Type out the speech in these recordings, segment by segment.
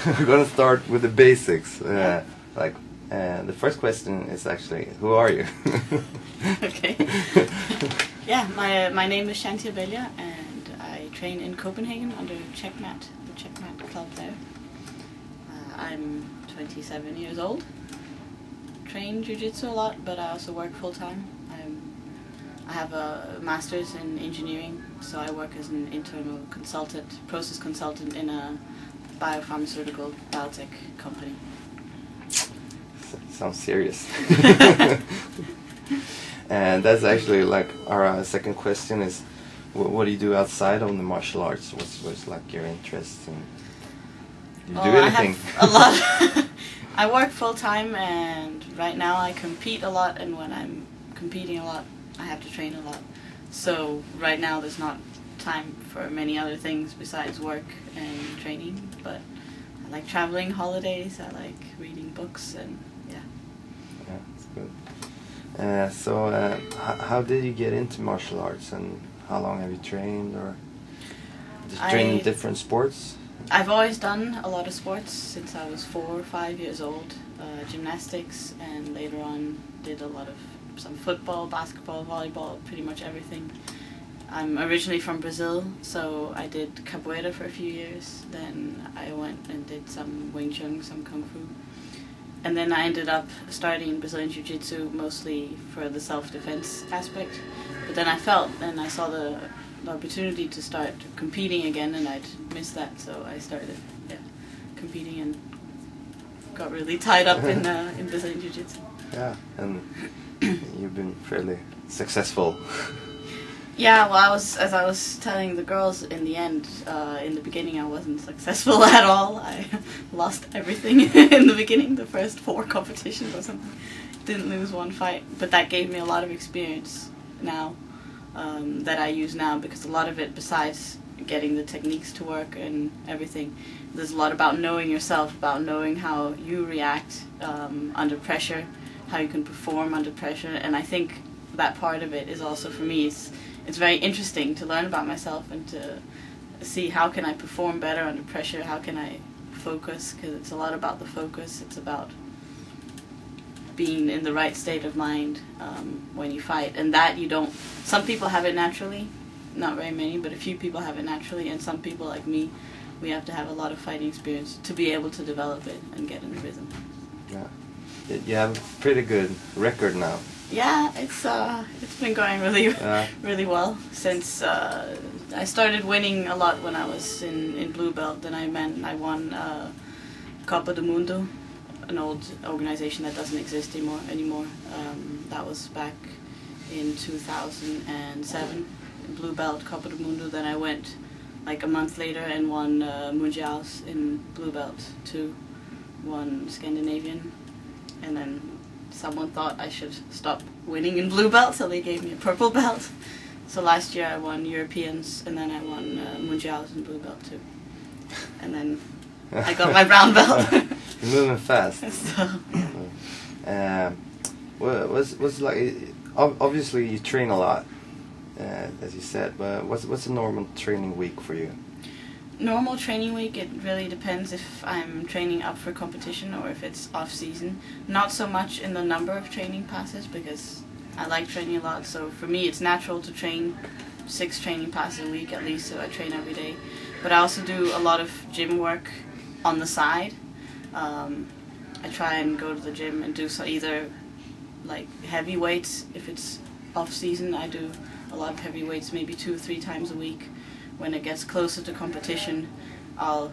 we're gonna start with the basics. Yeah. The first question is actually, who are you? Okay. Yeah, my name is Shanti Abelha, and I train in Copenhagen under Checkmat, the Checkmat club there. I'm 27 years old. Train jiu-jitsu a lot, but I also work full-time. I have a master's in engineering, so I work as an internal consultant, process consultant in a biopharmaceutical biotech company. Sounds serious. And that's actually like our second question is, what do you do outside of the martial arts? What's like your interest in? Do you do anything? I have a lot. I work full time, and right now I compete a lot, and when I'm competing a lot, I have to train a lot. So right now there's not time for many other things besides work and training, but I like traveling, holidays, I like reading books, and yeah. Yeah, that's good. How did you get into martial arts, and how long have you trained, or just train in different sports? I've always done a lot of sports since I was 4 or 5 years old. Gymnastics, and later on did a lot of some football, basketball, volleyball, pretty much everything. I'm originally from Brazil, so I did capoeira for a few years. Then I went and did some Wing Chun, some Kung Fu. And then I ended up starting Brazilian Jiu-Jitsu mostly for the self-defense aspect. But then I felt, and I saw the opportunity to start competing again, and I'd missed that, so I started competing and got really tied up in Brazilian Jiu-Jitsu. Yeah, and you've been fairly successful. Yeah, well, as I was telling the girls in the end, in the beginning I wasn't successful at all. I lost everything in the beginning, the first 4 competitions or something. Didn't lose one fight, but that gave me a lot of experience now that I use now, because a lot of it, besides getting the techniques to work and everything, there's a lot about knowing yourself, about knowing how you react under pressure, how you can perform under pressure, and I think that part of it is also, for me, it's very interesting to learn about myself and to see how can I perform better under pressure, how can I focus, because it's a lot about the focus, it's about being in the right state of mind when you fight, and that you don't, some people have it naturally, not very many, but a few people have it naturally, and some people like me, we have to have a lot of fighting experience to be able to develop it and get in the rhythm. Yeah, you have a pretty good record now. Yeah, it's been going really well since I started winning a lot when I was in blue belt. Then I won Copa do Mundo, an old organization that doesn't exist anymore. That was back in 2007, in blue belt Copa do Mundo. Then I went like a month later and won Mundials in blue belt too, won Scandinavian, and then someone thought I should stop winning in blue belt, so they gave me a purple belt. So last year I won Europeans, and then I won Mundials in blue belt too. And then I got my brown belt. You're moving fast. So, what's like? Obviously, you train a lot, as you said. But what's a normal training week for you? Normal training week, it really depends if I'm training up for competition or if it's off season. Not so much in the number of training passes, because I like training a lot, so for me it's natural to train 6 training passes a week at least, so I train every day. But I also do a lot of gym work on the side. I try and go to the gym and do either like heavy weights. If it's off season, I do a lot of heavy weights, maybe 2 or 3 times a week. When it gets closer to competition, I'll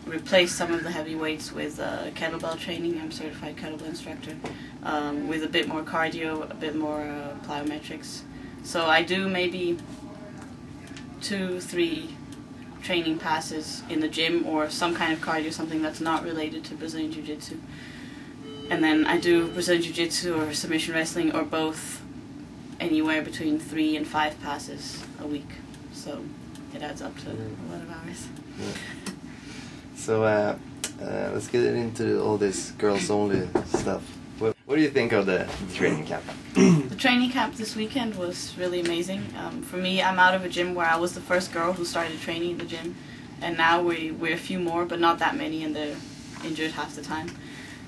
replace some of the heavy weights with kettlebell training. I'm a certified kettlebell instructor, with a bit more cardio, a bit more plyometrics. So I do maybe 2 or 3 training passes in the gym, or some kind of cardio, something that's not related to Brazilian Jiu-Jitsu. And then I do Brazilian Jiu-Jitsu or submission wrestling, or both, anywhere between 3 and 5 passes a week. So it adds up to a lot of hours. Yeah. So let's get into all this girls-only stuff. What do you think of the training camp? The training camp this weekend was really amazing. For me, I'm out of a gym where I was the first girl who started training in the gym, and now we're a few more, but not that many, and injured half the time.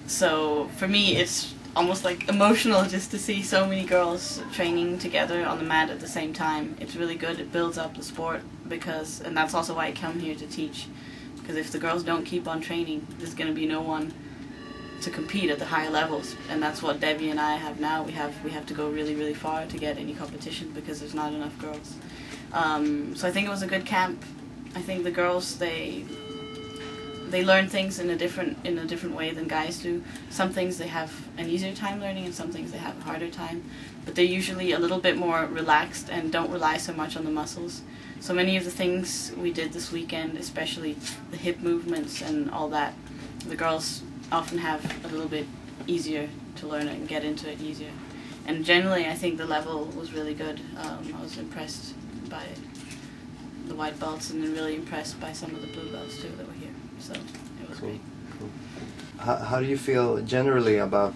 So for me, it's almost like emotional just to see so many girls training together on the mat at the same time. It's really good. It builds up the sport and that's also why I come here to teach. Because if the girls don't keep on training, there's going to be no one to compete at the higher levels, and that's what Debbie and I have now. We have to go really, really far to get any competition because there's not enough girls. So I think it was a good camp. I think the girls they learn things in a different way than guys do. Some things they have an easier time learning, and some things they have a harder time. But they're usually a little bit more relaxed and don't rely so much on the muscles. So many of the things we did this weekend, especially the hip movements and all that, the girls often have a little bit easier to learn it and get into it easier. And generally, I think the level was really good. I was impressed by the white belts, and then really impressed by some of the blue belts too that were here. So it was great. Cool. How do you feel generally about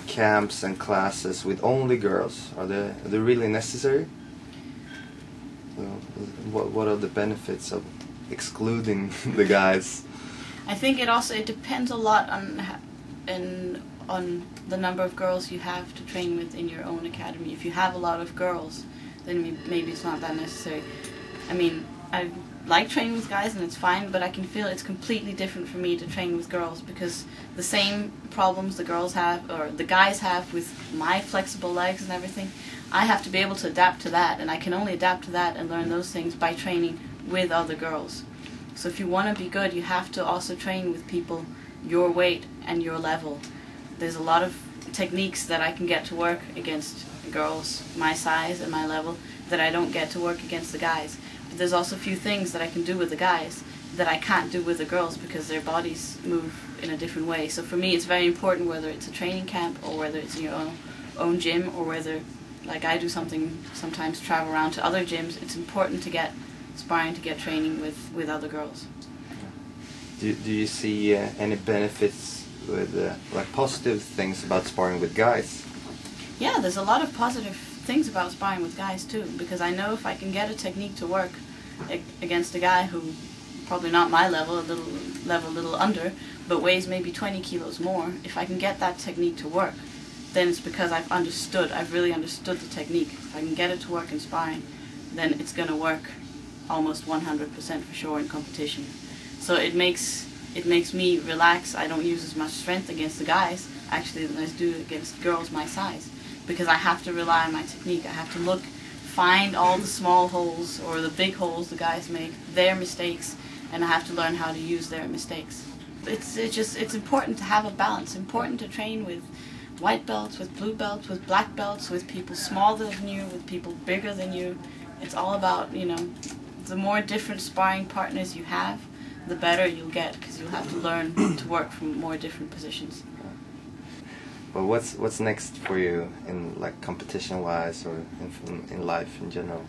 camps and classes with only girls? Are they really necessary? What are the benefits of excluding the guys? I think it depends a lot on the number of girls you have to train with in your own academy. If you have a lot of girls, then maybe it's not that necessary. I mean, I like training with guys and it's fine, but I can feel it's completely different for me to train with girls, because the same problems the girls have, or the guys have with my flexible legs and everything, I have to be able to adapt to that, and I can only adapt to that and learn those things by training with other girls. So if you want to be good, you have to also train with people your weight and your level. There's a lot of techniques that I can get to work against girls my size and my level that I don't get to work against the guys. But there's also a few things that I can do with the guys that I can't do with the girls because their bodies move in a different way. So for me, it's very important, whether it's a training camp or whether it's in your own gym, or whether, like I do sometimes travel around to other gyms, it's important to get sparring, to get training with other girls. Do you see any benefits with like positive things about sparring with guys? Yeah, there's a lot of positive things about sparring with guys too, because I know if I can get a technique to work against a guy who probably not my level, a little under, but weighs maybe 20 kilos more, if I can get that technique to work, then it's because I've really understood the technique. If I can get it to work in sparring, then it's going to work almost 100% for sure in competition. So it makes me relax. I don't use as much strength against the guys actually than I do against girls my size, because I have to rely on my technique. I have to find all the small holes or the big holes the guys make, their mistakes, and I have to learn how to use their mistakes. It's important to have a balance. Important to train with white belts, with blue belts, with black belts, with people smaller than you, with people bigger than you. It's all about, the more different sparring partners you have, the better you'll get, because you'll have to learn to work from more different positions. Well, what's next for you in like competition-wise or in life in general?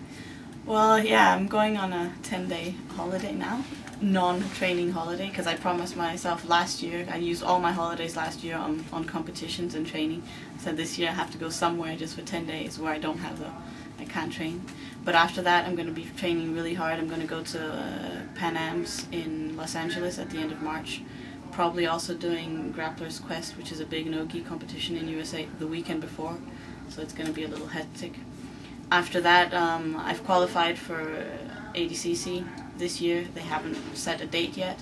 Well, yeah, I'm going on a 10-day holiday now, non-training holiday, because I promised myself last year, I used all my holidays last year on competitions and training. So this year I have to go somewhere just for 10 days where I can't train. But after that, I'm going to be training really hard. I'm going to go to Pan Am's in Los Angeles at the end of March. Probably also doing Grappler's Quest, which is a big no-gi competition in USA, the weekend before. So it's going to be a little hectic. After that, I've qualified for ADCC this year. They haven't set a date yet.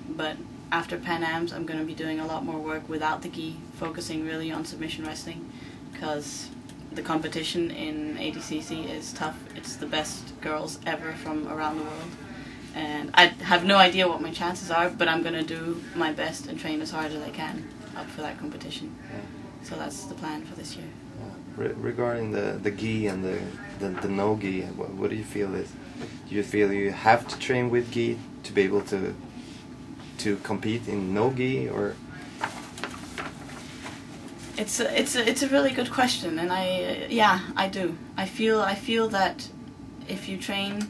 But after Pan Am's, I'm going to be doing a lot more work without the gi, focusing really on submission wrestling, because the competition in ADCC is tough. It's the best girls ever from around the world. And I have no idea what my chances are, but I'm going to do my best and train as hard as I can up for that competition. Yeah. So that's the plan for this year. Yeah. Regarding the gi and the no gi, what do you feel is? Do you feel you have to train with gi to be able to compete in no gi, or? It's a really good question, and I do. I feel that if you train,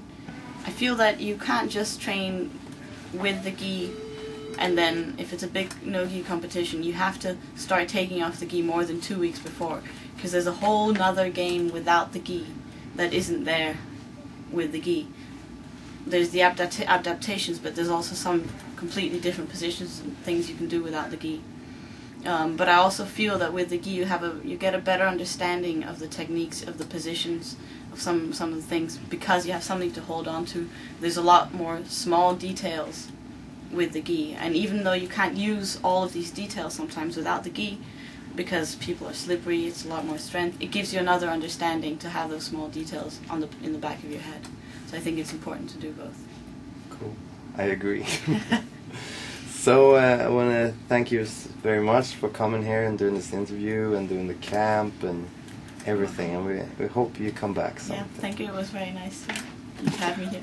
I feel that you can't just train with the gi, and then if it's a big no-gi competition, you have to start taking off the gi more than 2 weeks before, because there's a whole nother game without the gi that isn't there with the gi. there's the adaptations, but there's also some completely different positions and things you can do without the gi. But I also feel that with the gi you get a better understanding of the techniques, of the positions, of some of the things, because you have something to hold on to. There's a lot more small details with the gi, and even though you can't use all of these details sometimes without the gi, because people are slippery, it's a lot more strength, it gives you another understanding to have those small details in the back of your head. So I think it's important to do both. Cool. I agree. So I want to thank you very much for coming here and doing this interview and doing the camp and everything, and we hope you come back sometime. Yeah, thank you. It was very nice to have me here.